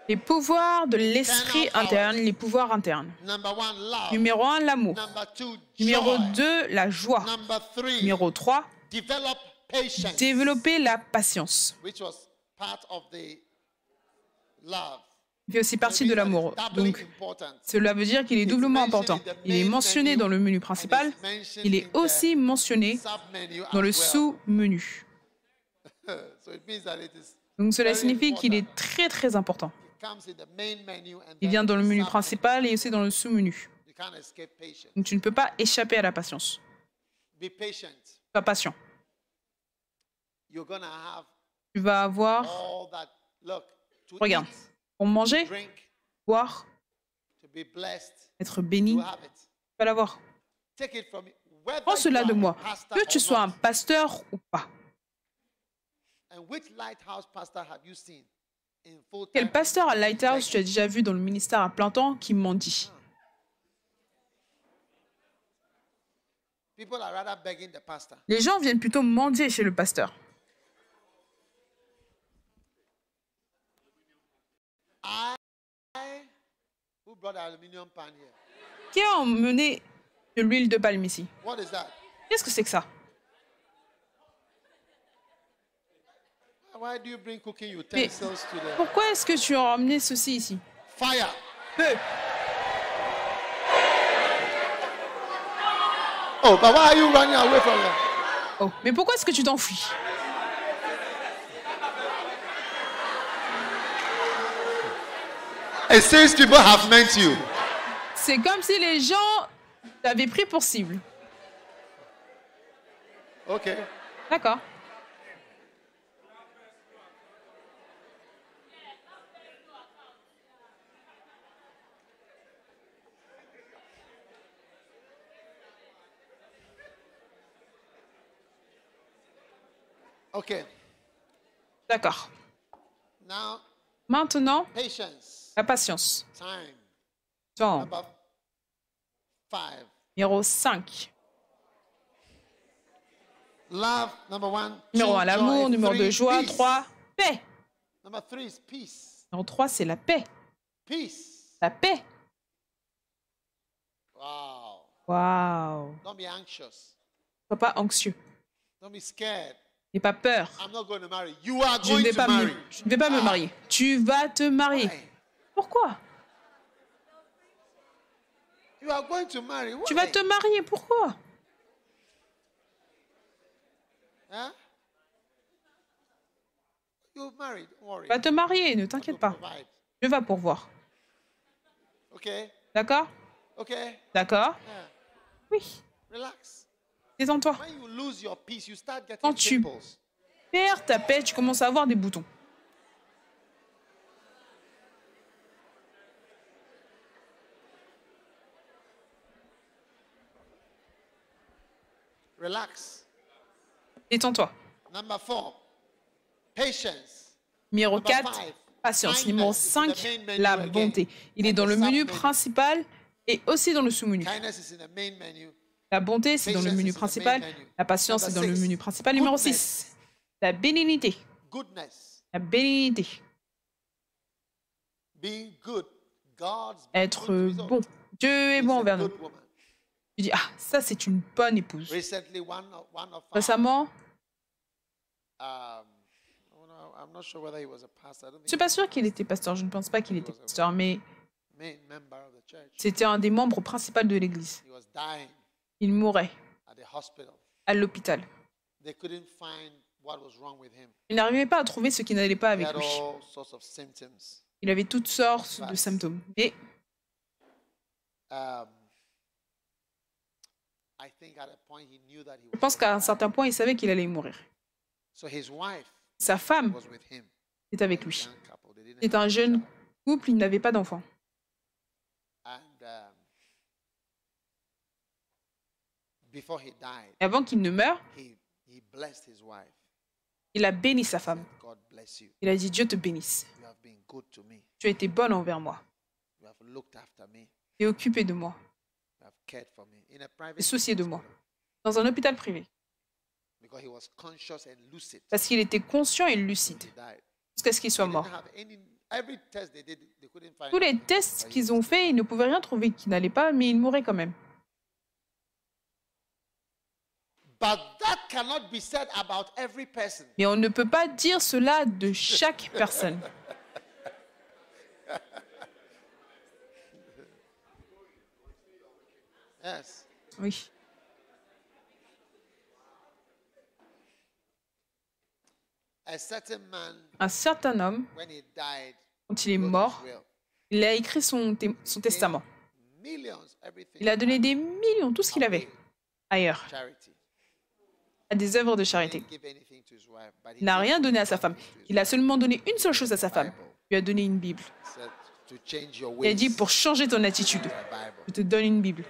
Les pouvoirs de l'esprit interne, les pouvoirs internes. Numéro 1, l'amour. Numéro 2, la joie. Numéro 3, développer la patience. Il fait aussi partie de l'amour. Donc, cela veut dire qu'il est doublement important. Il est mentionné dans le menu principal. Il est aussi mentionné dans le sous-menu. Donc, cela signifie qu'il est très, très important. Il vient dans le menu principal et aussi dans le sous-menu. Donc, tu ne peux pas échapper à la patience. Sois patient. Tu vas avoir... Regarde. Pour manger, boire, être béni, tu vas l'avoir. Prends cela de moi, que tu sois un pasteur ou pas. Quel pasteur à Lighthouse tu as déjà vu dans le ministère à plein temps qui mendie? Les gens viennent plutôt mendier chez le pasteur. Qui a emmené de l'huile de palme ici? Qu'est-ce que c'est que ça? Mais pourquoi est-ce que tu as emmené ceci ici? Feu! Oh, mais pourquoi est-ce que tu t'enfuis? C'est comme si les gens t'avaient pris pour cible. Ok. D'accord. Ok. D'accord. Maintenant, la patience. Temps. Numéro 5. Numéro 1, l'amour. Numéro 2, joie. 3, paix. Numéro 3, c'est la paix. La paix. Wow. Sois pas anxieux. N'aie pas peur. Je ne vais pas me marier. Tu vas te marier. Pourquoi? Tu vas te marier, pourquoi? Tu vas te marier, ne t'inquiète pas. Je vais pourvoir. D'accord? D'accord? Oui. Détends-toi. Quand tu perds ta paix, tu commences à avoir des boutons. Détends-toi. Numéro 4, patience. Numéro 5, la bonté. Il est dans le menu principal et aussi dans le sous-menu. La bonté, c'est dans le menu principal. La patience, c'est dans le menu principal. Numéro 6, la bénignité. La bénignité. Être bon. Dieu est bon envers nous. Tu dis, ah, ça c'est une bonne épouse. Récemment, je ne suis pas sûr qu'il était pasteur. Je ne pense pas qu'il était pasteur, mais c'était un des membres principaux de l'église. Il mourait à l'hôpital. Il n'arrivait pas à trouver ce qui n'allait pas avec lui. Il avait toutes sortes de symptômes. Mais je pense qu'à un certain point, il savait qu'il allait mourir. Sa femme était avec lui. C'est un jeune couple, il n'avait pas d'enfant. Et avant qu'il ne meure, il a béni sa femme. Il a dit, Dieu te bénisse. Tu as été bonne envers moi. Tu es occupé de moi. Tu es soucié de moi. Dans un hôpital privé. Parce qu'il était conscient et lucide. jusqu'à ce qu'il soit mort. Tous les tests qu'ils ont faits, ils ne pouvaient rien trouver qui n'allait pas, mais il mourait quand même. Mais on ne peut pas dire cela de chaque personne. Oui. Un certain homme, quand il est mort, il a écrit son testament. Il a donné des millions, tout ce qu'il avait, ailleurs, à des œuvres de charité. Il n'a rien donné à sa femme. Il a seulement donné une seule chose à sa femme. Il lui a donné une Bible. Il a dit, pour changer ton attitude, je te donne une Bible.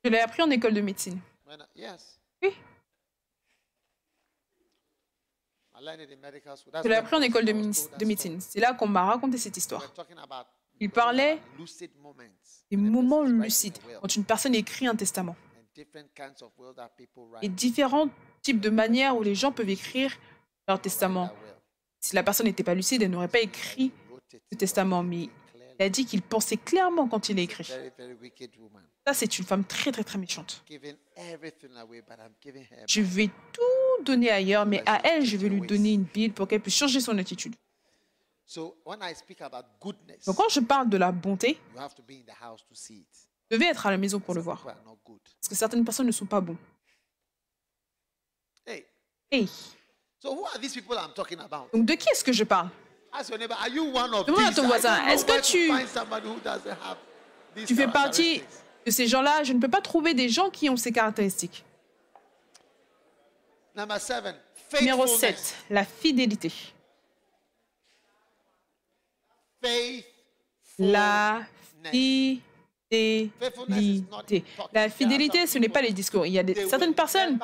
Je l'ai appris en école de médecine. Oui. Je l'ai appris en école de médecine. C'est là qu'on m'a raconté cette histoire. Il parlait des moments lucides, quand une personne écrit un testament. Et différents types de manières où les gens peuvent écrire leur testament. Si la personne n'était pas lucide, elle n'aurait pas écrit ce testament, mais il a dit qu'il pensait clairement quand il a écrit. Ça, c'est une femme très, très, très méchante. Je vais tout donner ailleurs, mais à elle, je vais lui donner une Bible pour qu'elle puisse changer son attitude. Donc, quand je parle de la bonté, vous devez être à la maison pour le voir. Parce que certaines personnes ne sont pas bonnes. Hey. Donc, de qui est-ce que je parle? Demande à ton voisin, est-ce que tu fais partie de ces gens-là? Je ne peux pas trouver des gens qui ont ces caractéristiques. Numéro 7, la fidélité. La fidélité. La fidélité, ce n'est pas les discours. Il y a certaines personnes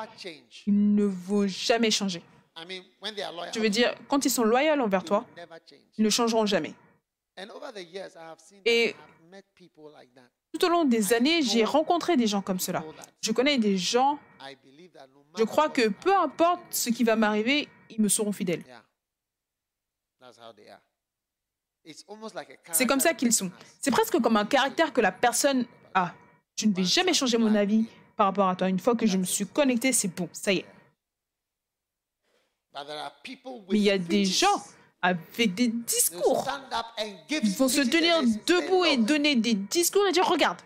qui ne vont jamais changer. Je veux dire, quand ils sont loyaux envers toi, ils ne changeront jamais. Et tout au long des années, j'ai rencontré des gens comme cela. Je connais des gens, je crois que peu importe ce qui va m'arriver, ils me seront fidèles. C'est comme ça qu'ils sont. C'est presque comme un caractère que la personne a. Je ne vais jamais changer mon avis par rapport à toi. Une fois que je me suis connecté, c'est bon, ça y est. Mais il y a des gens avec des discours. Ils vont se tenir debout et donner des discours et dire, regarde.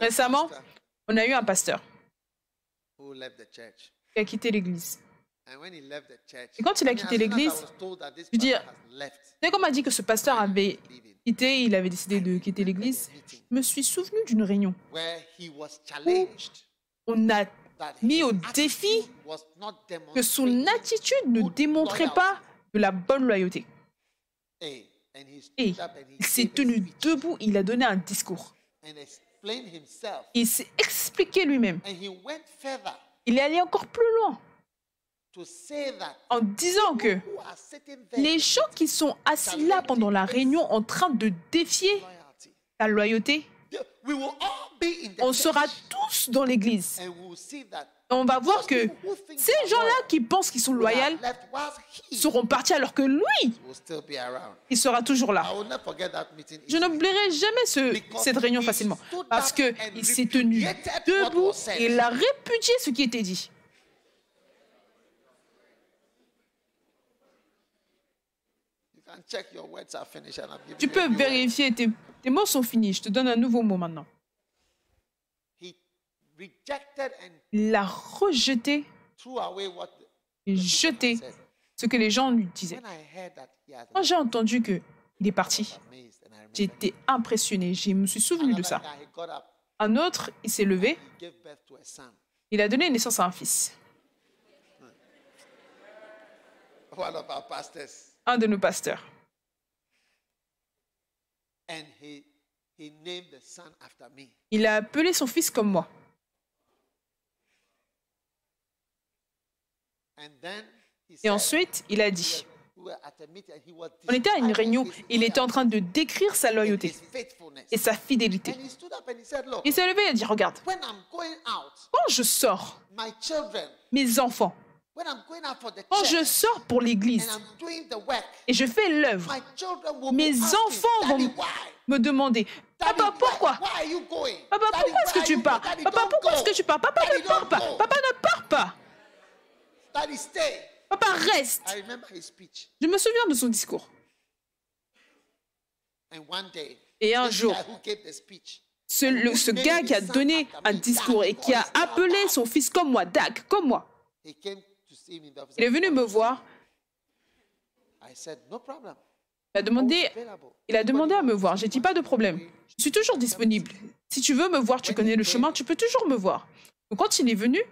Récemment, on a eu un pasteur qui a quitté l'église. Et quand il a quitté l'église, je veux dire, dès qu'on m'a dit que ce pasteur avait quitté, il avait décidé de quitter l'église, je me suis souvenu d'une réunion où on a mis au défi que son attitude ne démontrait pas de la bonne loyauté. Et il s'est tenu debout, il a donné un discours. Il s'est expliqué lui-même. Il est allé encore plus loin en disant que les gens qui sont assis là pendant la réunion en train de défier ta loyauté, on sera tous dans l'église. On va voir que ces gens-là qui pensent qu'ils sont loyaux seront partis alors que lui, il sera toujours là. Je n'oublierai jamais cette réunion facilement parce qu'il s'est tenu debout et il a répudié ce qui était dit. Tu peux vérifier, tes mots sont finis. Je te donne un nouveau mot maintenant. Il a rejeté et jeté ce que les gens lui disaient. Quand j'ai entendu qu'il est parti, j'ai été impressionné. Je me suis souvenu de ça. Un autre, il s'est levé. Il a donné naissance à un fils. Un de nos pasteurs. Il a appelé son fils comme moi. Et ensuite, il a dit, On était à une réunion, il était en train de décrire sa loyauté et sa fidélité. Il s'est levé et a dit, regarde, quand je sors, mes enfants, quand je sors pour l'église et je fais l'œuvre, mes enfants vont me demander, papa, pourquoi? Papa, pourquoi est-ce que tu pars? Papa, pourquoi est-ce que tu pars? Papa ne part pas. Papa ne part pas. Papa reste. Je me souviens de son discours. Et un jour, ce gars qui a donné un discours et qui a appelé son fils comme moi, Dag, comme moi, il est venu me voir. Il a demandé à me voir. J'ai dit, pas de problème. Je suis toujours disponible. Si tu veux me voir, tu connais le chemin, tu peux toujours me voir. Donc quand il est venu,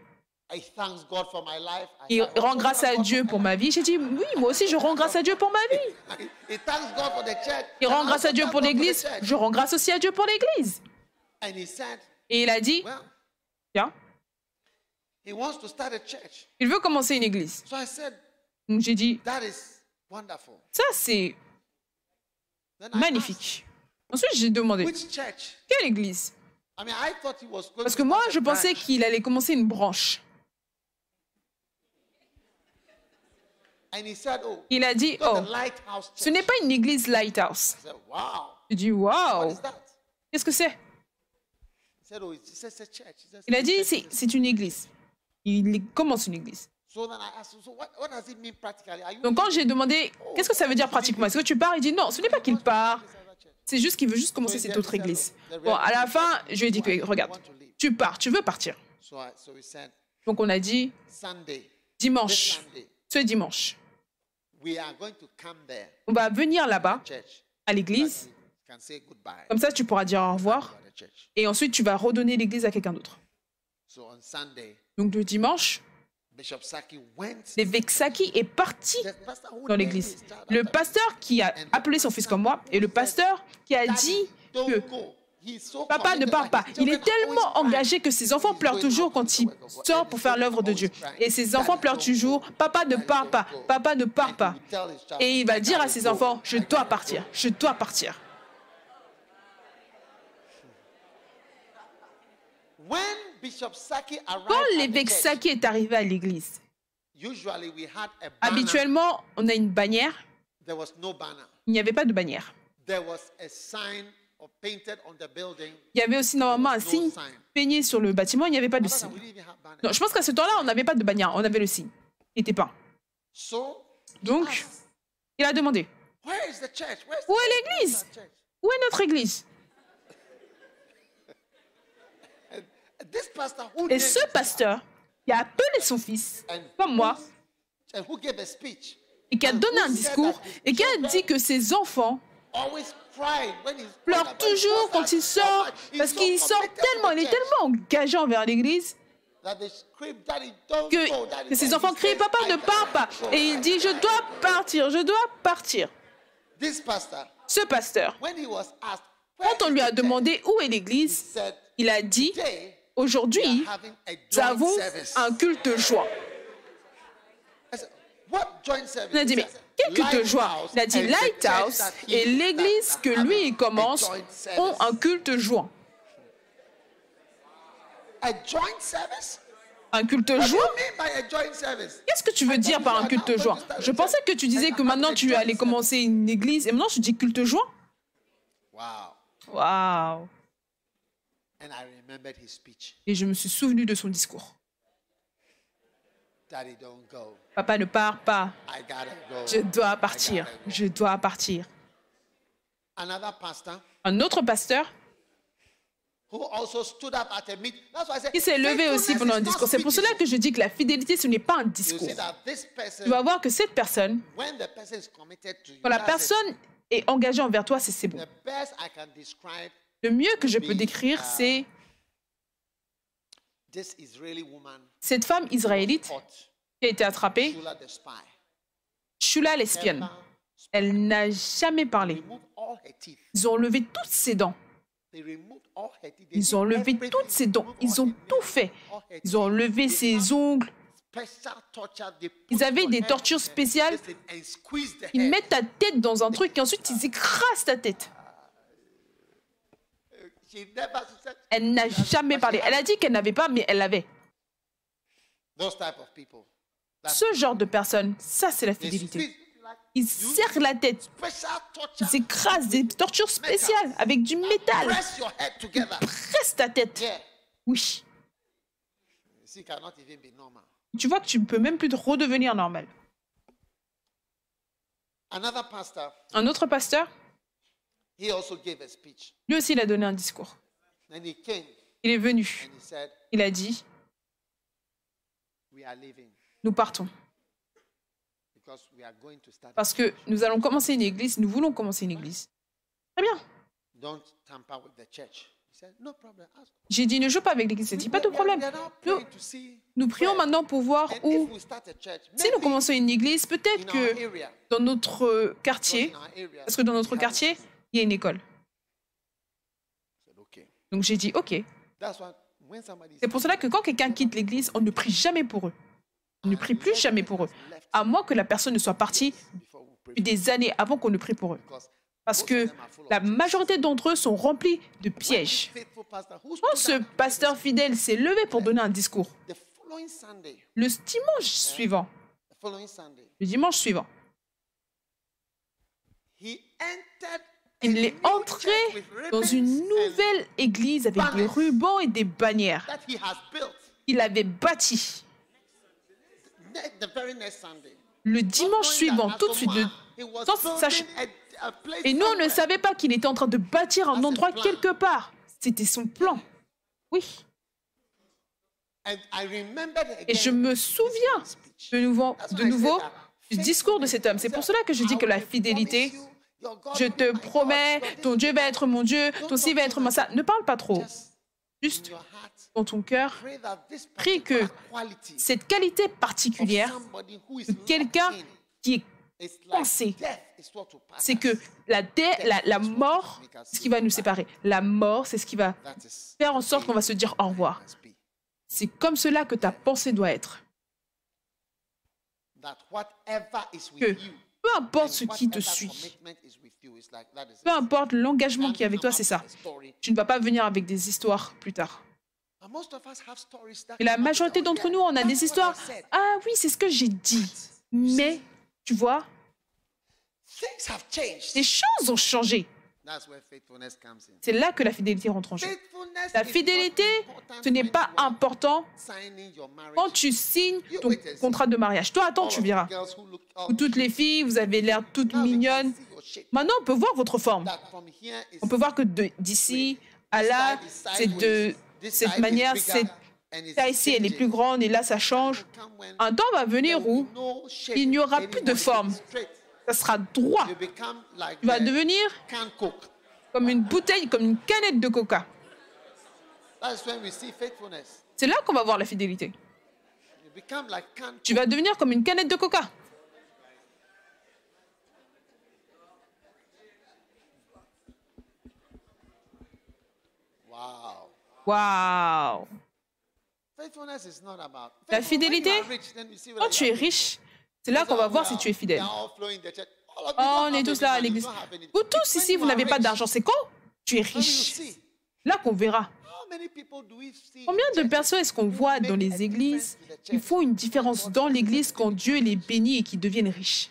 il rend grâce à Dieu pour ma vie. J'ai dit, oui, moi aussi, je rends grâce à Dieu pour ma vie. Il rend grâce à Dieu pour l'église, je rends grâce aussi à Dieu pour l'église. Et il a dit, tiens, il veut commencer une église. Donc j'ai dit, ça c'est magnifique. Ensuite, j'ai demandé, quelle église? Parce que moi, je pensais qu'il allait commencer une branche. Il a dit, oh, ce n'est pas une église Lighthouse. J'ai dit, waouh, qu'est-ce que c'est? Il a dit, c'est une église. Il commence une église. Donc quand j'ai demandé, qu'est-ce que ça veut dire pratiquement? Est-ce que tu pars? Il dit, non, ce n'est pas qu'il part. C'est juste qu'il veut juste commencer cette autre église. Bon, à la fin, je lui ai dit, regarde, tu pars, tu veux partir. Donc on a dit, dimanche, ce dimanche, on va venir là-bas, à l'église. Comme ça, tu pourras dire au revoir. Et ensuite, tu vas redonner l'église à quelqu'un d'autre. Donc le dimanche, l'évêque Saki est parti dans l'église. Le pasteur qui a appelé son fils comme moi et le pasteur qui a dit que papa ne part pas. Il est tellement engagé que ses enfants pleurent toujours quand il sort pour faire l'œuvre de Dieu. Et ses enfants pleurent toujours, papa ne part pas, papa ne part pas. Et il va dire à ses enfants, je dois partir, je dois partir. Quand l'évêque Saki est arrivé à l'église, habituellement, on a une bannière. Il n'y avait pas de bannière. Il y avait aussi normalement un signe peigné sur le bâtiment, il n'y avait pas de signe. Non, je pense qu'à ce temps-là, on n'avait pas de bannière, on avait le signe. Il était peint. Donc, il a demandé, où est l'église? Où est notre église? Et ce pasteur qui a appelé son fils, comme moi, et qui a donné un discours, et qui a dit que ses enfants pleurent toujours quand il sort, parce qu'il sort tellement, il est tellement engagé envers l'église, que ses enfants crient, papa ne part pas. Et il dit, je dois partir, je dois partir. Ce pasteur, quand on lui a demandé où est l'église, il a dit, aujourd'hui, nous avons un culte joie. Il a dit, mais quel culte joie? Il a dit, Lighthouse et l'église que lui il commence ont un culte joie. Un culte joie? Qu'est-ce que tu veux dire par un culte joie? Je pensais que tu disais que maintenant tu allais commencer une église et maintenant tu dis culte joie? Waouh! Et je me suis souvenu de son discours. Papa ne part pas. Je dois partir. Je dois partir. Un autre pasteur qui s'est levé aussi pendant un discours. C'est pour cela que je dis que la fidélité, ce n'est pas un discours. Tu vas voir que cette personne, quand la personne est engagée envers toi, c'est bon. Le mieux que je peux décrire, c'est cette femme israélite qui a été attrapée, Shula l'espion. Elle n'a jamais parlé. Ils ont enlevé toutes ses dents. Ils ont enlevé toutes ses dents. Ils ont tout fait. Ils ont enlevé ses ongles. Ils avaient des tortures spéciales. Ils mettent ta tête dans un truc et ensuite ils écrasent ta tête. Elle n'a jamais parlé. Elle a dit qu'elle n'avait pas, mais elle l'avait. Ce genre de personnes, ça c'est la fidélité. Ils serrent la tête. Ils écrasent des tortures spéciales avec du métal. Ils pressent ta tête. Oui. Tu vois que tu ne peux même plus redevenir normal. Un autre pasteur, lui aussi il a donné un discours. Il est venu. Il a dit, nous partons. Parce que nous allons commencer une église, nous voulons commencer une église. Très bien. J'ai dit, ne joue pas avec l'église. Il dit, pas de problème. Nous prions maintenant pour voir où... Si nous commençons une église, peut-être que dans notre quartier, parce que dans notre quartier, il y a une école. Donc j'ai dit, OK. C'est pour cela que quand quelqu'un quitte l'église, on ne prie jamais pour eux. On ne prie plus jamais pour eux. À moins que la personne ne soit partie des années avant qu'on ne prie pour eux. Parce que la majorité d'entre eux sont remplis de pièges. Quand ce pasteur fidèle s'est levé pour donner un discours, le dimanche suivant, il est entré dans une nouvelle église avec des rubans et des bannières qu'il avait bâtie. Le dimanche suivant, tout de suite, et nous, on ne savait pas qu'il était en train de bâtir un endroit quelque part. C'était son plan. Oui. Et je me souviens de nouveau du discours de cet homme. C'est pour cela que je dis que la fidélité, je te promets, ton Dieu va être mon Dieu, ton ci va être mon ça. Ne parle pas trop. Juste dans ton cœur, prie que cette qualité particulière de quelqu'un qui est pensé, c'est que la mort, c'est ce qui va nous séparer. La mort, c'est ce qui va faire en sorte qu'on va se dire au revoir. C'est comme cela que ta pensée doit être. Que peu importe ce qui te suit, peu importe l'engagement qui est avec toi, c'est ça. Tu ne vas pas venir avec des histoires plus tard. Et la majorité d'entre nous, on a des histoires. Ah oui, c'est ce que j'ai dit. Mais, tu vois, les choses ont changé. C'est là que la fidélité rentre en jeu. La fidélité, ce n'est pas important quand tu signes ton contrat de mariage. Toi, attends, tu verras. Toutes les filles, vous avez l'air toutes mignonnes. Maintenant, on peut voir votre forme. On peut voir que d'ici à là, c'est de cette manière, ça ici, elle est plus grande et là, ça change. Un temps va venir où il n'y aura plus de forme. Ça sera droit. Tu vas devenir comme une bouteille, comme une canette de coca. C'est là qu'on va voir la fidélité. Tu vas devenir comme une canette de coca. Waouh! La fidélité, quand tu es riche, c'est là qu'on va voir si tu es fidèle. Oh, on est tous là à l'église. Vous tous ici, vous n'avez pas d'argent. C'est quand tu es riche. Là qu'on verra. Combien de personnes est-ce qu'on voit dans les églises qui font une différence dans l'église quand Dieu les bénit et qui deviennent riches?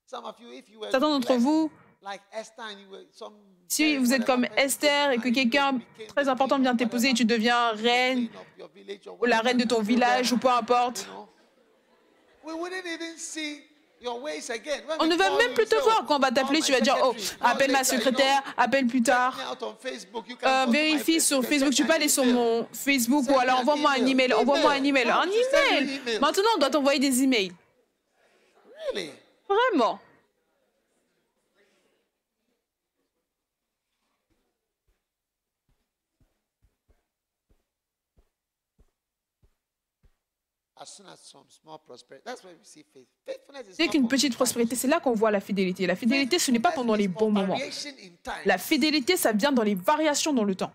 Certains d'entre vous, si vous êtes comme Esther et que quelqu'un très important vient t'épouser et tu deviens reine ou la reine de ton village ou peu importe, on ne va même plus te voir quand on va t'appeler. Tu vas dire, oh, appelle ma secrétaire, appelle plus tard. Vérifie sur Facebook. Tu peux aller sur mon Facebook ou alors envoie-moi un email. Envoie-moi un email. Un email. Maintenant, on doit t'envoyer des emails. Vraiment. Dès qu'une petite prospérité, c'est là qu'on voit la fidélité. La fidélité, ce n'est pas pendant les bons moments. La fidélité, ça vient dans les variations dans le temps.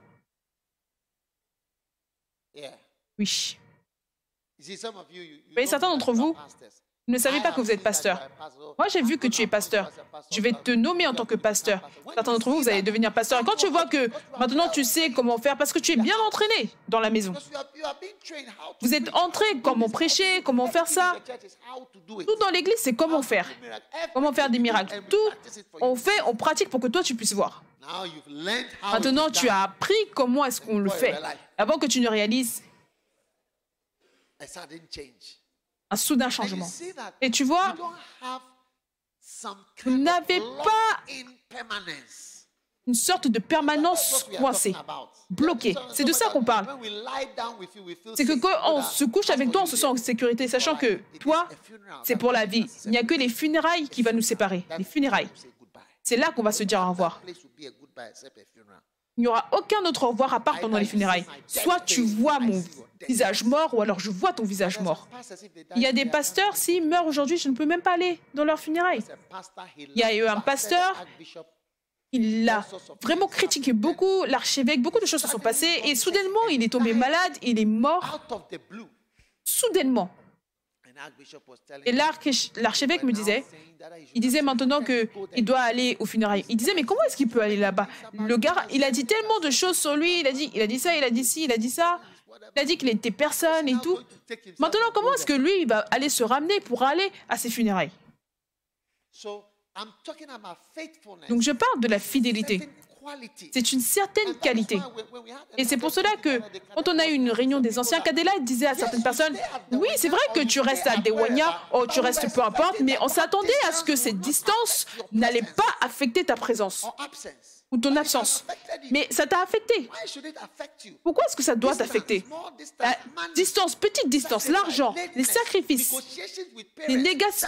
Oui. voyez, certains d'entre vous ne savez pas que vous êtes pasteur. Moi, j'ai vu que tu es pasteur. Je vais te nommer en tant que pasteur. Certains d'entre vous, vous allez devenir pasteur. Et quand tu vois que maintenant tu sais comment faire, parce que tu es bien entraîné dans la maison. Vous êtes entré comment prêcher, comment faire ça. Tout dans l'église, c'est comment faire. Comment faire des miracles. Tout, on fait, on pratique pour que toi, tu puisses voir. Maintenant, tu as appris comment est-ce qu'on le fait. Avant que tu ne réalises un soudain changement. Et tu vois, vous n'avez pas une sorte de permanence coincée, bloquée. C'est de ça qu'on parle. C'est que quand on se couche avec toi, on se sent en sécurité, sachant que toi, c'est pour la vie. Il n'y a que les funérailles qui vont nous séparer. Les funérailles. C'est là qu'on va se dire au revoir. Il n'y aura aucun autre au revoir à part pendant les funérailles. Soit tu vois mon visage mort, ou alors je vois ton visage mort. Il y a des pasteurs, s'ils meurent aujourd'hui, je ne peux même pas aller dans leurs funérailles. Il y a eu un pasteur, il a vraiment critiqué beaucoup l'archevêque, beaucoup de choses se sont passées, et soudainement, il est tombé malade, il est mort. Soudainement. Et l'archevêque me disait, il disait maintenant qu'il doit aller aux funérailles. Il disait, mais comment est-ce qu'il peut aller là-bas? Le gars, il a dit tellement de choses sur lui, il a dit ça, il a dit ci, il a dit ça. Il a dit qu'il était personne et tout. Maintenant, comment est-ce que lui, il va aller se ramener pour aller à ses funérailles? Donc, je parle de la fidélité. C'est une certaine qualité. Et c'est pour cela que, quand on a eu une réunion des anciens, Kadela disait à certaines personnes, oui, c'est vrai que tu restes à Dewania, oh, tu restes peu importe, mais on s'attendait à ce que cette distance n'allait pas affecter ta présence ou ton absence. Mais ça t'a affecté. Pourquoi est-ce que ça doit t'affecter? La distance, petite distance, l'argent, les sacrifices, les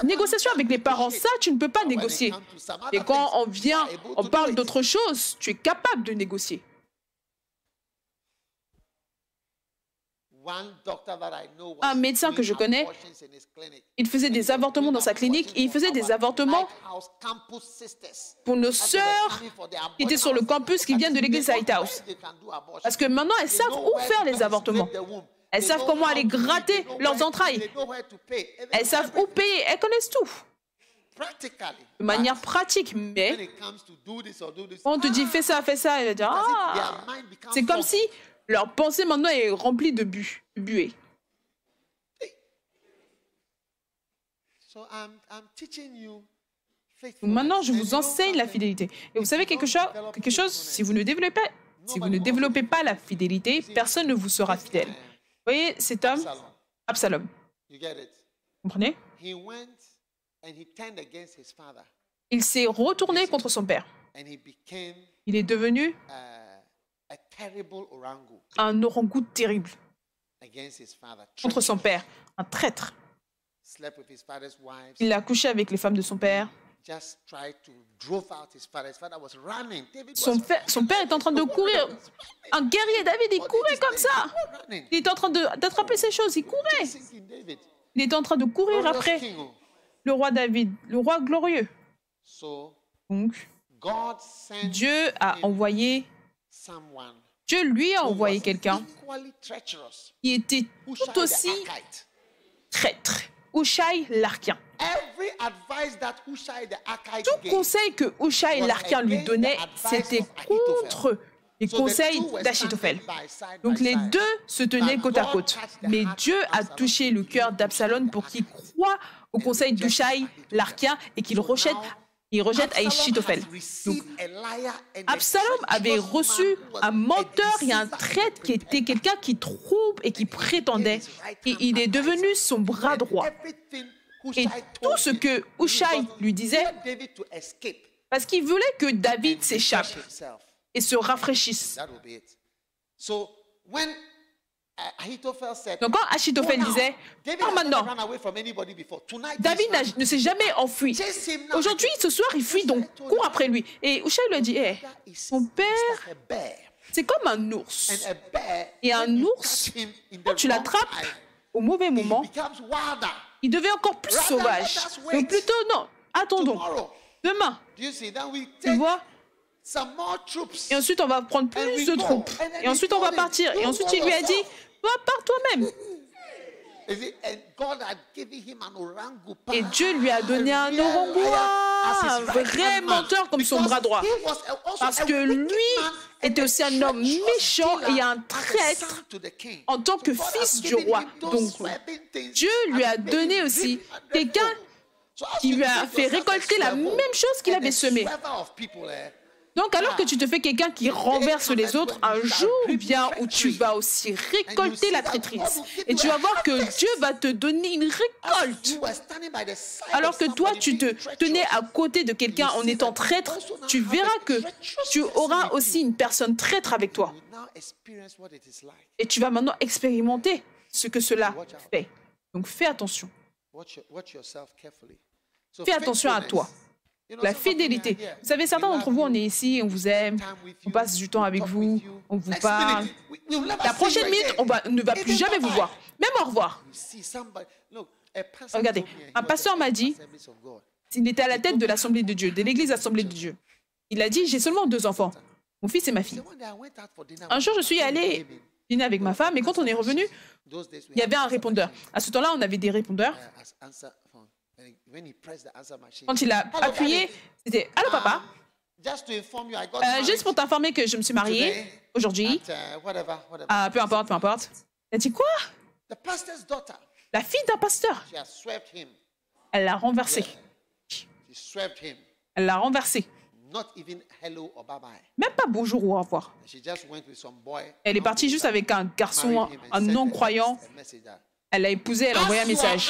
négociations avec les parents, ça, tu ne peux pas négocier. Et quand on vient, on parle d'autre chose, tu es capable de négocier. Un médecin que je connais, il faisait des avortements dans sa clinique et il faisait des avortements pour nos sœurs qui étaient sur le campus qui viennent de l'église Lighthouse. Parce que maintenant, elles savent où faire les avortements. Elles savent comment aller gratter leurs entrailles. Elles savent où payer. Elles connaissent tout. De manière pratique, mais on te dit fais ça, elle va dire ah, c'est comme si leur pensée maintenant est remplie de buée. Maintenant, je vous enseigne la fidélité. Et vous savez quelque chose, si vous ne développez pas la fidélité, personne ne vous sera fidèle. Vous voyez, cet homme, Absalom. Vous comprenez? Il s'est retourné contre son père. Il est devenu un orang-out terrible contre son père, un traître. Il a couché avec les femmes de son père. Son père est en train de courir. Un guerrier, David, il courait comme ça. Il était en train d'attraper ces choses, il courait. Il était en train de courir après le roi David, le roi glorieux. Donc, Dieu lui a envoyé quelqu'un qui était tout aussi traître, Hushai l'Archien. Tout conseil que Hushai l'Archien lui donnait, c'était contre les conseils d'Achitophel. Donc les deux se tenaient côte à côte. Mais Dieu a touché le cœur d'Absalom pour qu'il croie au conseil d'Hushai l'Archien et qu'il rejette Achitophel. Donc, Absalom avait reçu un menteur et un traître qui était quelqu'un qui trompe et qui prétendait. Et il est devenu son bras droit. Et tout ce que Hushai lui disait, parce qu'il voulait que David s'échappe et se rafraîchisse. Donc quand Achitophel disait, pas maintenant, David ne s'est jamais enfui. Aujourd'hui, ce soir, il fuit, donc cours après lui. Et Hushai lui a dit, mon père, c'est comme un ours. Et un ours, quand tu l'attrapes au mauvais moment, il devient encore plus sauvage. Donc plutôt, non, attendons. Demain, tu vois. Et ensuite, on va prendre plus de troupes. Et ensuite, on va partir. Et ensuite, il lui a dit, va par toi-même. Et Dieu lui a donné un orangouin, un vrai menteur comme son bras droit. Parce que lui était aussi un homme méchant et un traître en tant que fils du roi. Donc, Dieu lui a donné aussi quelqu'un qui lui a fait récolter la même chose qu'il avait semée. Donc, alors que tu te fais quelqu'un qui renverse les autres, un jour vient où tu vas aussi récolter la traîtrise. Et tu vas voir que Dieu va te donner une récolte. Alors que toi, tu te tenais à côté de quelqu'un en étant traître, tu verras que tu auras aussi une personne traître avec toi. Et tu vas maintenant expérimenter ce que cela fait. Donc, fais attention. Fais attention à toi. La fidélité. Vous savez, certains d'entre vous, on est ici, on vous aime, on passe du temps avec vous, on vous parle. La prochaine minute, on ne va plus jamais vous voir. Même au revoir. Regardez, un pasteur m'a dit, il était à la tête de l'Assemblée de Dieu, de l'Église Assemblée de Dieu. Il a dit, j'ai seulement 2 enfants, mon fils et ma fille. Un jour, je suis allé dîner avec ma femme et quand on est revenu, il y avait un répondeur. À ce temps-là, on avait des répondeurs. Quand il a appuyé, c'était « Allô, papa ?» Juste pour t'informer que je me suis mariée aujourd'hui. Peu importe, peu importe. Il a dit quoi? La fille d'un pasteur. Elle l'a renversé. Elle l'a renversé. Même pas bonjour ou au revoir. Elle est partie juste avec un garçon, un non-croyant. Elle l'a épousé, elle a envoyé un message.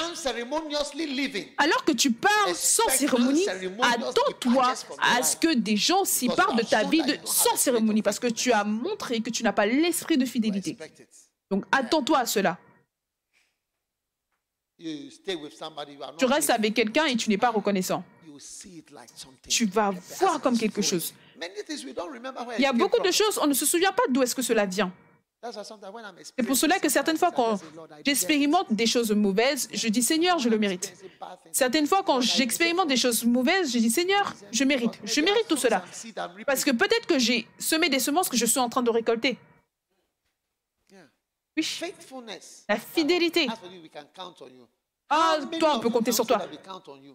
Alors que tu parles sans cérémonie, attends-toi à ce que des gens s'y parlent de ta vie sans cérémonie, parce que tu as montré que tu n'as pas l'esprit de fidélité. Donc attends-toi à cela. Tu restes avec quelqu'un et tu n'es pas reconnaissant. Tu vas voir comme quelque chose. Il y a beaucoup de choses, on ne se souvient pas d'où est-ce que cela vient. C'est pour cela que certaines fois, quand j'expérimente des choses mauvaises, je dis « Seigneur, je le mérite ». Certaines fois, quand j'expérimente des choses mauvaises, je dis « Seigneur, je mérite tout cela ». Parce que peut-être que j'ai semé des semences que je suis en train de récolter. Oui, la fidélité. Ah, toi, on peut compter sur toi.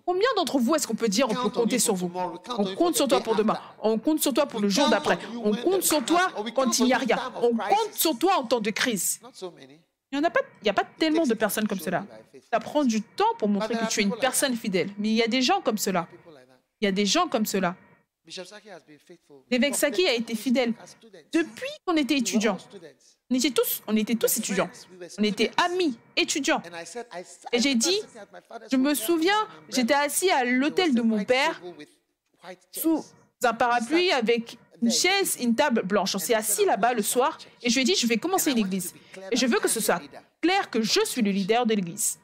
Combien d'entre vous est-ce qu'on peut dire on peut compter sur vous? On compte sur toi pour demain. On compte sur toi pour le jour d'après. On compte sur toi quand il n'y a rien. On compte sur toi en temps de crise. Il n'y a pas tellement de personnes comme cela. Ça prend du temps pour montrer que tu es une personne fidèle. Mais il y a des gens comme cela. Il y a des gens comme cela. L'évêque Saki a été fidèle depuis qu'on était étudiants. On était tous étudiants. On était amis, étudiants. Et j'ai dit, je me souviens, j'étais assis à l'hôtel de mon père, sous un parapluie avec une chaise et une table blanche. On s'est assis là-bas le soir et je lui ai dit, je vais commencer une église. Et je veux que ce soit clair que je suis le leader de l'église.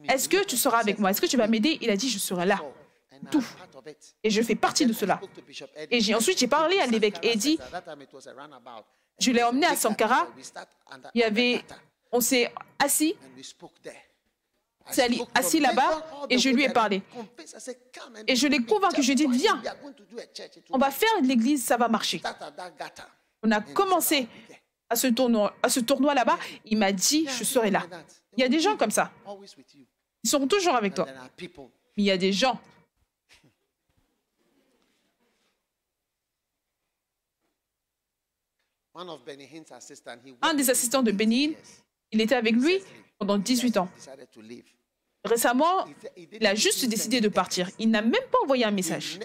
Est-ce que tu seras avec moi? Est-ce que tu vas m'aider? Il a dit, je serai là. Tout. Et je fais partie de cela. Et ensuite, j'ai parlé à l'évêque Eddy. Je l'ai emmené à Sankara. On s'est assis là-bas et je lui ai parlé. Et je l'ai convaincu. Je lui ai dit, viens, on va faire de l'église, ça va marcher. On a commencé à ce tournoi là-bas. Il m'a dit, je serai là. Il y a des gens comme ça. Ils seront toujours avec toi. Mais il y a des gens. Un des assistants de Benny Hinn, il était avec lui pendant 18 ans. Récemment, il a juste décidé de partir. Il n'a même pas envoyé un message.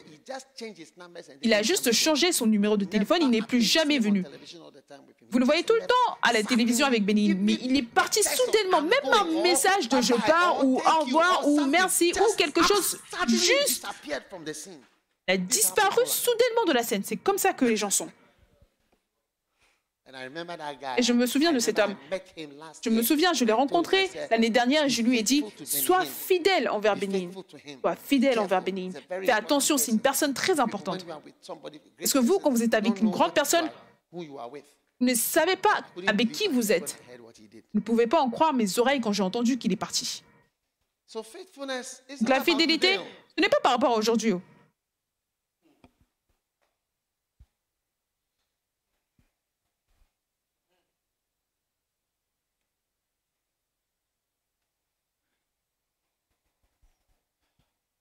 Il a juste changé son numéro de téléphone. Il n'est plus jamais venu. Vous le voyez tout le temps à la télévision avec Benny Hinn, mais il est parti soudainement. Même un message de je pars ou au revoir ou merci ou quelque chose juste. Il a disparu soudainement de la scène. C'est comme ça que les gens sont. Et je me souviens de cet homme. Je me souviens, je l'ai rencontré l'année dernière et je lui ai dit, sois fidèle envers Benny Hinn. Sois fidèle envers Benny Hinn. Fais attention, c'est une personne très importante. Parce que vous, quand vous êtes avec une grande personne, vous ne savez pas avec qui vous êtes. Vous ne pouvez pas en croire mes oreilles quand j'ai entendu qu'il est parti. Donc la fidélité, ce n'est pas par rapport à aujourd'hui.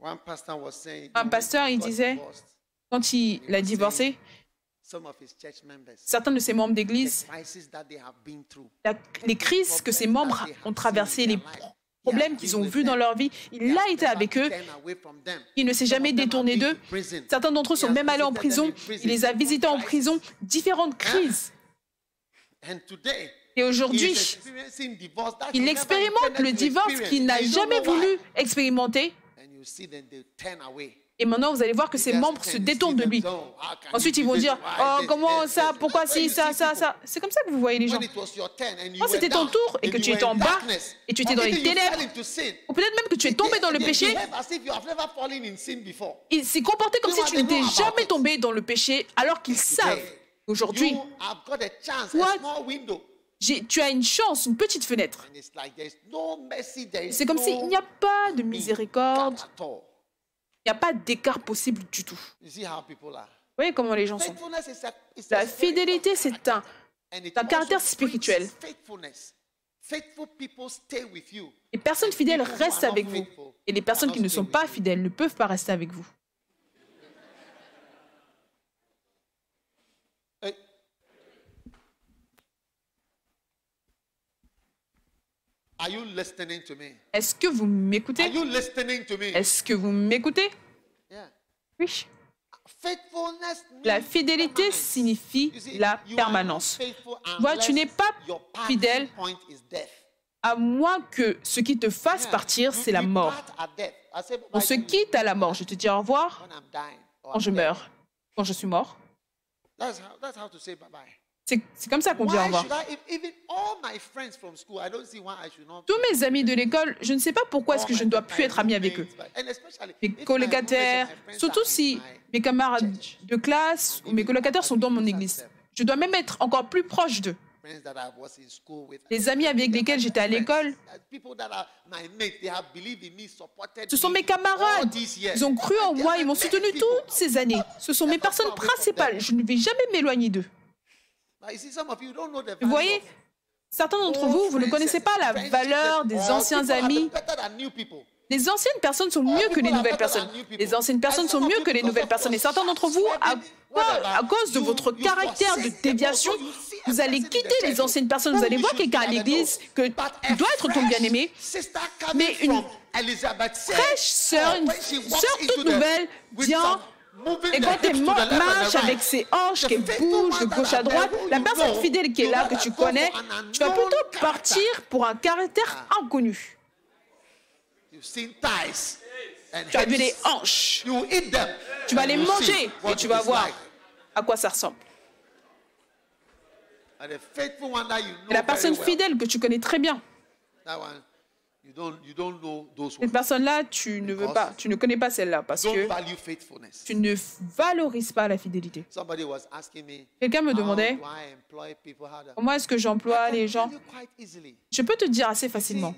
Un pasteur, il disait, quand il a divorcé, certains de ses membres d'église, les crises que ses membres ont traversées, les problèmes qu'ils ont vus dans leur vie, il a été avec eux, il ne s'est jamais détourné d'eux. Certains d'entre eux sont même allés en prison, il les a visités en prison, différentes crises. Et aujourd'hui, il expérimente le divorce qu'il n'a jamais voulu expérimenter. Et maintenant, vous allez voir que ses membres se détournent de lui. Ensuite, ils vont dire, « Oh, comment ça? Pourquoi si, ça, ça, ça ?» C'est comme ça que vous voyez les gens. Quand c'était ton tour et que tu étais en bas et tu étais dans les ténèbres, ou peut-être même que tu es tombé dans le péché, il s'est comporté comme si tu n'étais jamais tombé dans le péché alors qu'ils savent aujourd'hui. Tu as une chance, une petite fenêtre. C'est comme s'il n'y a pas de miséricorde. Il n'y a pas d'écart possible du tout. Vous voyez comment les gens sont. La fidélité, c'est un caractère spirituel. Les personnes fidèles restent avec vous. Et les personnes qui ne sont pas fidèles ne peuvent pas rester avec vous. Est-ce que vous m'écoutez? Est-ce que vous m'écoutez? Oui. La fidélité signifie la permanence. Voilà, tu n'es pas fidèle à moins que ce qui te fasse partir, c'est la mort. On se quitte à la mort. Je te dis au revoir quand je meurs, quand je suis mort. C'est comme ça qu'on dit au revoir. Tous mes amis de l'école, je ne sais pas pourquoi est-ce que je ne dois plus être ami avec eux. Mes colocataires, surtout si mes camarades de classe ou mes colocataires sont dans mon église. Je dois même être encore plus proche d'eux. Les amis avec lesquels j'étais à l'école, ce sont mes camarades. Ils ont cru en moi, ils m'ont soutenu toutes ces années. Ce sont mes personnes principales. Je ne vais jamais m'éloigner d'eux. Vous voyez, certains d'entre vous, vous ne connaissez pas la valeur des anciens amis. Les anciennes personnes sont mieux que les nouvelles personnes. Les anciennes personnes sont mieux que les nouvelles personnes. Et certains d'entre vous, à cause de votre caractère de déviation, vous allez quitter les anciennes personnes. Vous allez voir quelqu'un à l'église que doit être ton bien-aimé, mais une fraîche sœur, une sœur toute nouvelle, vient. Et quand elle marche avec ses hanches, qu'elle bouge de gauche à droite, la personne fidèle qui est là, que tu connais, tu vas plutôt partir pour un caractère inconnu. Tu as vu les hanches. Tu vas les manger et tu vas voir à quoi ça ressemble. Et la personne fidèle que tu connais très bien. Cette personne-là, tu ne veux pas, tu ne connais pas celle-là parce que tu ne valorises pas la fidélité. Quelqu'un me demandait comment est-ce que j'emploie les gens. Je peux te dire assez facilement.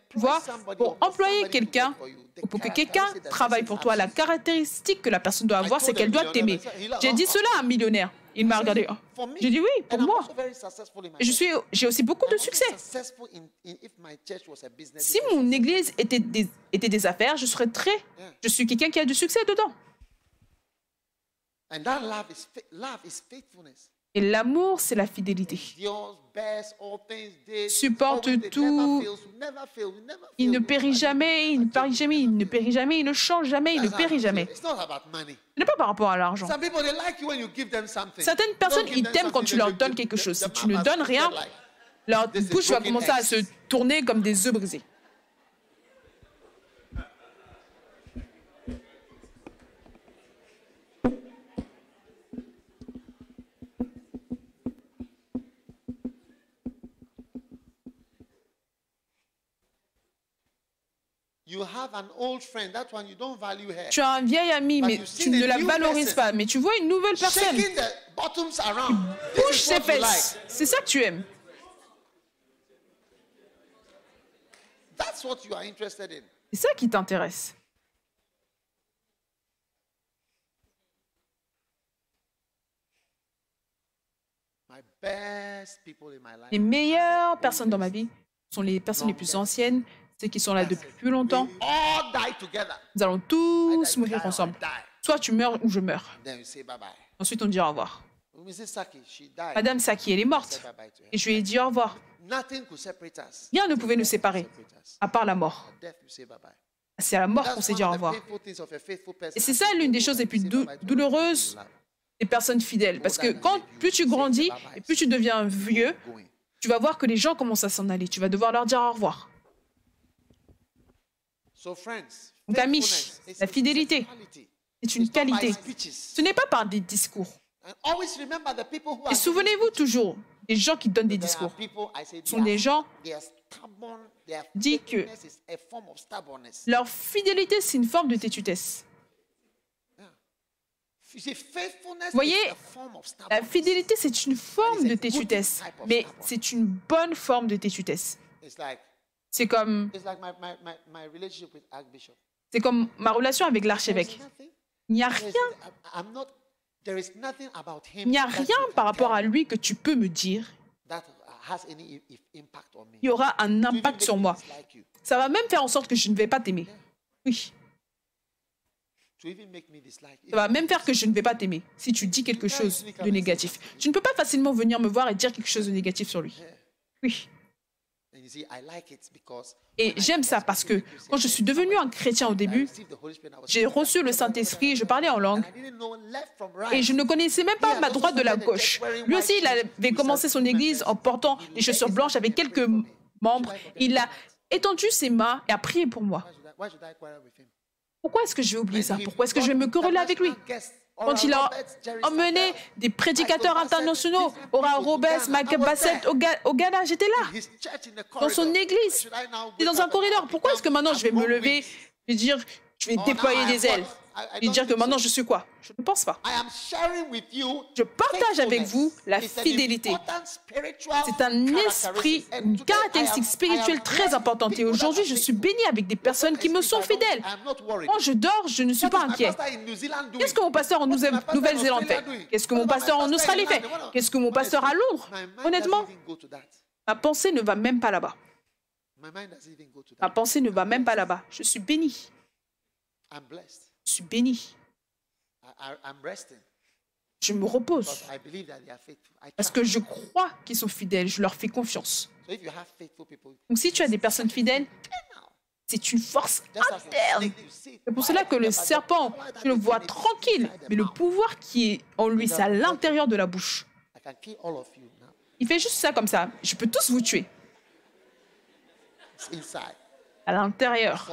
Tu vois, pour employer quelqu'un, ou pour que quelqu'un travaille pour toi, la caractéristique que la personne doit avoir, c'est qu'elle doit t'aimer. J'ai dit cela à un millionnaire. Il m'a regardé. J'ai dit oui, pour moi. J'ai aussi beaucoup de succès. Si mon église était des affaires, je suis quelqu'un qui a du succès dedans. Et l'amour, c'est la fidélité. Supporte tout. Il ne périt jamais, il ne périt jamais, il ne périt jamais, il ne change jamais, il ne périt jamais. Ce n'est pas par rapport à l'argent. Certaines personnes, ils t'aiment quand tu leur donnes quelque chose. Si tu ne donnes rien, leur bouche va commencer à se tourner comme des œufs brisés. Tu as un vieil ami, mais tu ne la valorises pas. Mais tu vois une nouvelle personne qui bouge ses fesses. C'est ça que tu aimes. C'est ça qui t'intéresse. Les meilleures personnes dans ma vie sont les personnes les plus anciennes, ceux qui sont là depuis plus longtemps, We all die together. nous allons tous mourir ensemble. Die. Soit tu meurs ou je meurs. Then we say bye-bye. Ensuite, on dit au revoir. Mrs. Saki, she died. Madame Saki, elle est Say morte. bye-bye to her. Et je lui ai dit au revoir. Nothing could separate us. Rien ne pouvait nous séparer, à part la mort. At death, you say bye-bye. C'est à la mort qu'on s'est dit au revoir. Et c'est ça l'une des choses les plus douloureuses des personnes fidèles. Parce que plus tu grandis et plus tu deviens vieux, tu vas voir que les gens commencent à s'en aller. Tu vas devoir leur dire au revoir. Donc, amis, la fidélité, c'est une qualité. Ce n'est pas par des discours. Et souvenez-vous toujours, les gens qui donnent des discours sont des gens dit que leur fidélité, c'est une forme de têtudesse. Vous voyez, la fidélité, c'est une forme de têtudesse, mais c'est une bonne forme de têtudesse. C'est comme ma relation avec l'archevêque. Il n'y a rien. Il n'y a rien par rapport à lui que tu peux me dire qui aura un impact sur moi. Ça va même faire en sorte que je ne vais pas t'aimer. Oui. Ça va même faire que je ne vais pas t'aimer si tu dis quelque chose de négatif. Tu ne peux pas facilement venir me voir et dire quelque chose de négatif sur lui. Oui. Et j'aime ça parce que quand je suis devenu un chrétien au début, j'ai reçu le Saint-Esprit, je parlais en langue et je ne connaissais même pas ma droite de la gauche. Lui aussi, il avait commencé son église en portant des chaussures blanches avec quelques membres. Il a étendu ses mains et a prié pour moi. Pourquoi est-ce que je vais oublier ça? Pourquoi est-ce que je vais me quereller avec lui? Quand il a emmené des prédicateurs internationaux, Oral Roberts, Michael Bassett au Ghana, j'étais là, dans son église, et dans un corridor. Pourquoi est-ce que maintenant je vais me lever et dire, je vais déployer des ailes et dire que maintenant je suis quoi? Je ne pense pas. Je partage avec vous la fidélité. C'est un esprit, une caractéristique spirituelle très importante. Et aujourd'hui, je suis béni avec des personnes qui me sont fidèles. Quand je dors, je ne suis pas inquiet. Qu'est-ce que mon pasteur en Nouvelle-Zélande fait? Qu'est-ce que mon pasteur en Australie fait? Qu'est-ce que mon pasteur à Londres? Honnêtement, ma pensée ne va même pas là-bas. Ma pensée ne va même pas là-bas. Je suis béni. Je suis béni. Je me repose parce que je crois qu'ils sont fidèles. Je leur fais confiance. Donc si tu as des personnes fidèles, c'est une force interne. C'est pour cela que le serpent, tu le vois tranquille, mais le pouvoir qui est en lui, c'est à l'intérieur de la bouche. Il fait juste ça comme ça. Je peux tous vous tuer. À l'intérieur.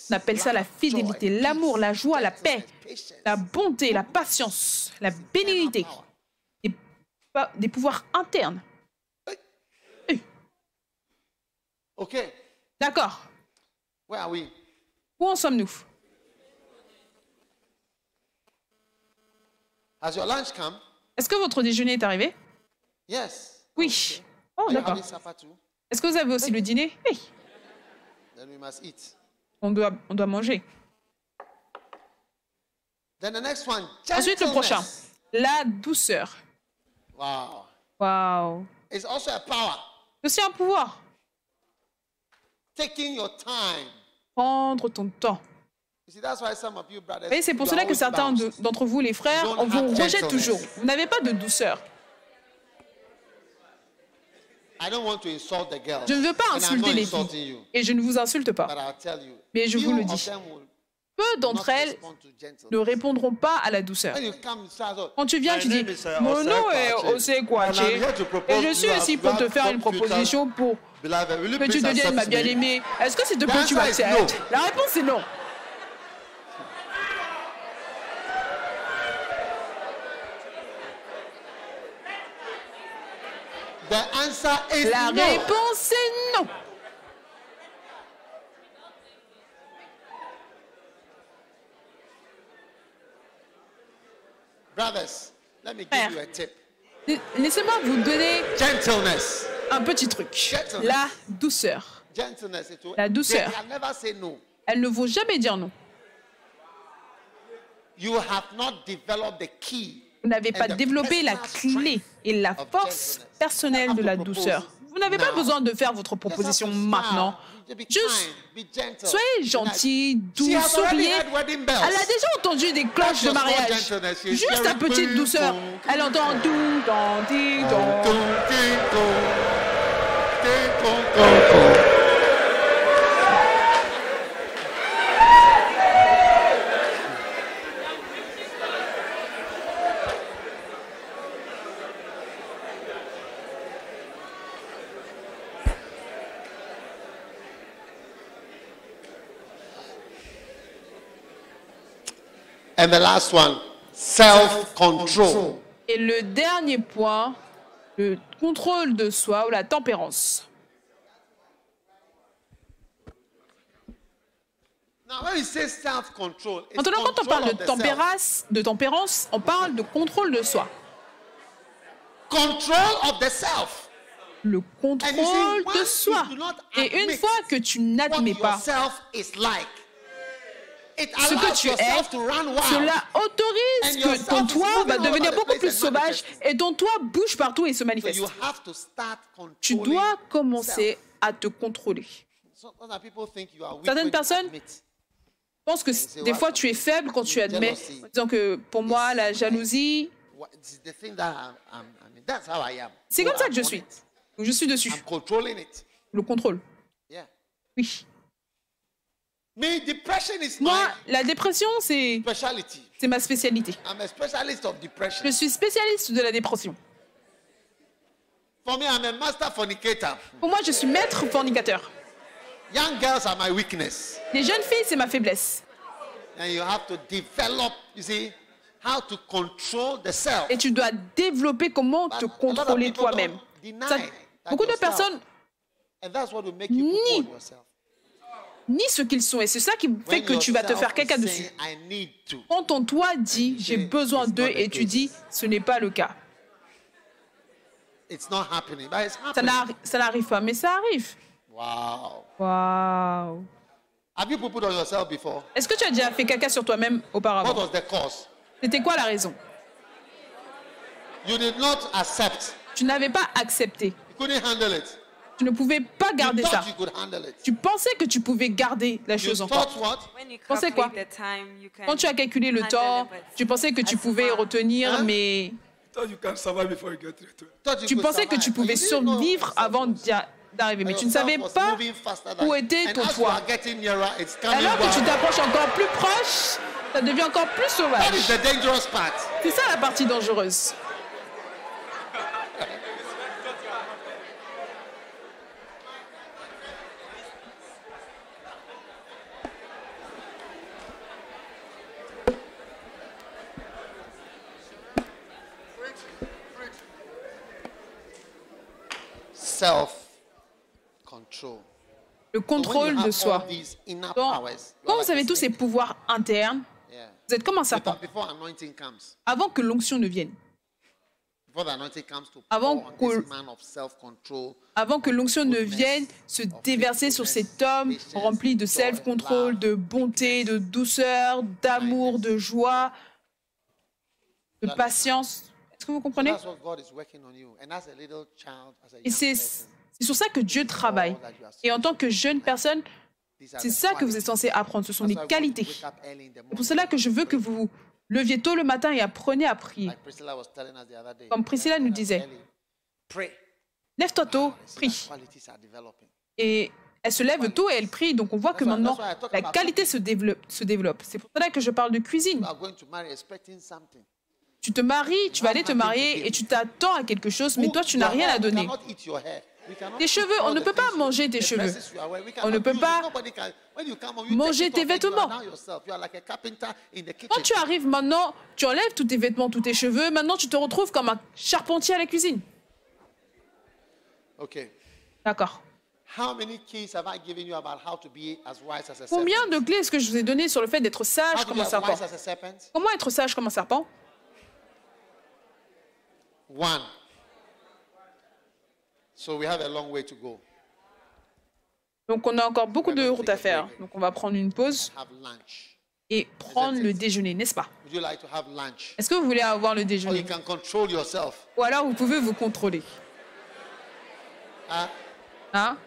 On appelle ça la fidélité, l'amour, la joie, la paix, la bonté, la patience, la bénignité, des pouvoirs internes. D'accord. Où en sommes-nous? Est-ce que votre déjeuner est arrivé? Oui. Oh, d'accord. Est-ce que vous avez aussi le dîner? Oui. On doit manger. Ensuite, le prochain. La douceur. Wow. C'est aussi un pouvoir. Prendre ton temps. Et c'est pour cela que certains d'entre vous, les frères, on vous rejette toujours. Vous n'avez pas de douceur. Je ne veux pas insulter les filles. Et je ne vous insulte pas. Mais je vous le dis. Peu d'entre elles ne répondront pas à la douceur. Quand tu viens, tu dis, mon nom est Osekwache et je suis ici pour te faire une proposition pour que tu deviennes ma bien-aimée. Est-ce que s'il te plaît, tu acceptes? La réponse est non. La réponse est non. Frère, laissez-moi vous donner un petit truc. La douceur. La douceur. Elles ne vont jamais dire non. Vous n'avez pas développé la clé et la force personnelle de la douceur. Vous n'avez pas besoin de faire votre proposition maintenant. Juste, soyez gentil, doux, souriez. Elle a déjà entendu des cloches de mariage. Juste la petite douceur. Elle entend doux, dans, di, dans. And the last one, self-control. Et le dernier point, le contrôle de soi ou la tempérance. Now, when we say self-control, it's Maintenant, quand on parle control of the self. de tempérance, on parle de contrôle de soi. Control of the self. Le contrôle de once soi. you do not Et une admit fois que tu n'admets what pas yourself is like, it ce que allows tu es, yourself to run wild. cela autorise que ton toit va devenir beaucoup plus sauvage et ton toit bouge partout et se So manifeste. you have to start Tu controlling dois commencer self. à te contrôler. Sometimes people think you are weak Certaines when you personnes admit. Je pense que des fois tu es faible quand tu admets, en disant que pour moi la jalousie, It's the thing that I mean, that's how I am. c'est So comme ça I'm que je on suis. it. Donc je suis dessus. I'm controlling it. Le contrôle. Yeah. Oui. Me, depression is Moi, my la dépression, c'est specialty. ma spécialité. I'm a specialist of depression. Je suis spécialiste de la dépression. For me, I'm a master fornicator. Pour moi, je suis maître fornicateur. Young girls are my weakness. Les jeunes filles, c'est ma faiblesse. And you have to develop, you see, how to control the self. Et tu dois développer comment But te a lot of contrôler people toi-même. don't deny Ça- that Beaucoup de yourself. personnes And that's what will make you Ni- control yourself. nient ce qu'ils sont. Et c'est ça qui fait When que tu vas te yourself faire is quelqu'un saying, dessus. I need to. Quand ton toi dit j'ai besoin d'eux et tu dis ce n'est pas le cas. It's not happening, but it's Ça happening. n'arrive pas, mais ça arrive. Wow. Waouh. Have you put on yourself before? Est-ce que tu as déjà fait caca sur toi-même What auparavant? was the cause? C'était quoi la raison? You did not accept. Tu n'avais pas accepté. You couldn't handle it. Tu ne pouvais pas You garder ça. thought you could handle it. Tu pensais que tu pouvais garder la You chose encore. thought what? Pensais quoi? Quand tu as calculé le temps, tu pensais que tu pouvais retenir, Hein? mais Thought you can survive before you get to it. Thought you tu could pensais que tu survive. pouvais But you didn't know survivre yourself avant was- d'arriver, mais tu ne yourself savais was pas moving faster than- où était And ton as you toit. are getting nearer, it's coming Alors que tu wild. t'approches encore plus proche, ça devient encore plus That is sauvage. the dangerous part. C'est ça la partie dangereuse. Self-control. Le contrôle de soi. Quand vous avez tous ces pouvoirs internes, vous êtes comme un serpent. Before anointing comes, Avant que l'onction ne vienne, before the anointing comes to Avant pour on que- this man of self-control, avant que l'onction ne vienne se déverser sur cet homme rempli de self-control, de bonté, de douceur, d'amour, de joie, de patience. Est-ce que vous comprenez? that's what God is working on you. And as a little child, as a Et young c'est person, sur ça que Dieu travaille. Et en tant que jeune personne, these are c'est the ça que vous qualities. êtes censé apprendre. Ce sont That's les why we qualités. wake up early in the C'est pour morning. cela que je veux que vous leviez tôt le matin et apprenez à prier. Like Priscilla was telling us the other day. Comme Priscilla nous disait. Early, pray. Lève-toi tôt, See that prie. qualities are developing. Et elle se lève tôt et elle prie. Donc on voit que maintenant, la qualité se développe. C'est pour cela que je parle de cuisine. You are going to marry expecting something. Tu te maries, tu vas aller te marier et tu t'attends à quelque chose, mais toi, tu n'as rien à donner. We cannot eat your hair. We cannot Tes eat cheveux, all on ne the peut pas things manger tes the cheveux. dresses you are wearing. We On ne cannot peut use it. pas Nobody can- when you come home, you manger take it tes off and you vêtements. are now yourself. You are like a carpenter in the kitchen. Quand tu arrives maintenant, tu enlèves tous tes vêtements, tous tes cheveux. Maintenant, tu te retrouves comme un charpentier à la cuisine. Okay. D'accord. How many keys have I given you about how to be as wise as a Combien serpent? de clés est-ce que je vous ai donné sur le fait d'être How sage to comme be un as serpent? wise as a serpent? Comment être sage comme un serpent? One. So we have a long way to go. Donc, on a encore beaucoup de route à faire. Donc, on va prendre une pause Have lunch. et prendre le déjeuner, n'est-ce pas? Would you like to have lunch? Est-ce que vous voulez avoir le Or you déjeuner? can control yourself. Ou alors, vous pouvez vous contrôler. Huh? Hein?